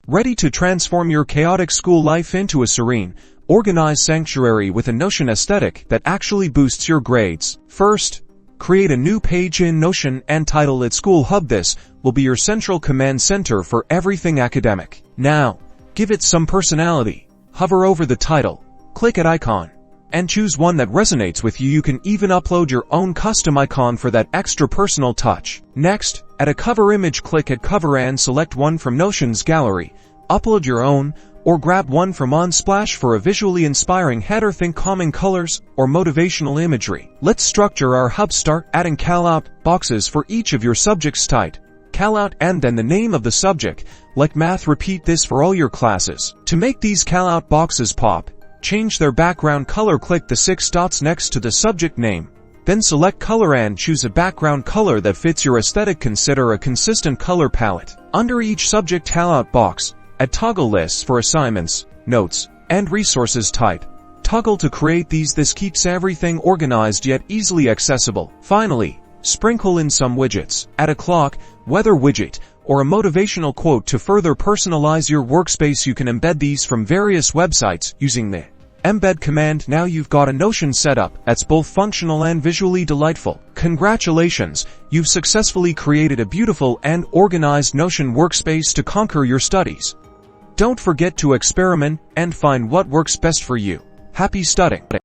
Ready to transform your chaotic school life into a serene, organized sanctuary with a Notion aesthetic that actually boosts your grades? First, create a new page in Notion and title it School Hub. This will be your central command center for everything academic. Now, give it some personality. Hover over the title, click at icon, and choose one that resonates with you. You can even upload your own custom icon for that extra personal touch. Next, add a cover image. Click at cover and select one from Notion's gallery. Upload your own, or grab one from Unsplash for a visually inspiring header. Think calming colors or motivational imagery. Let's structure our hub. Start adding callout boxes for each of your subjects. Type callout and then the name of the subject, like math. Repeat this for all your classes. To make these callout boxes pop, change their background color. Click the 6 dots next to the subject name. Then select color and choose a background color that fits your aesthetic. Consider a consistent color palette. Under each subject callout box, add toggle lists for assignments, notes, and resources. Type toggle to create these. This keeps everything organized yet easily accessible. Finally, sprinkle in some widgets. Add a clock, weather widget, or a motivational quote to further personalize your workspace. You can embed these from various websites using the embed command. Now you've got a Notion setup that's both functional and visually delightful. Congratulations, you've successfully created a beautiful and organized Notion workspace to conquer your studies. Don't forget to experiment and find what works best for you. Happy studying!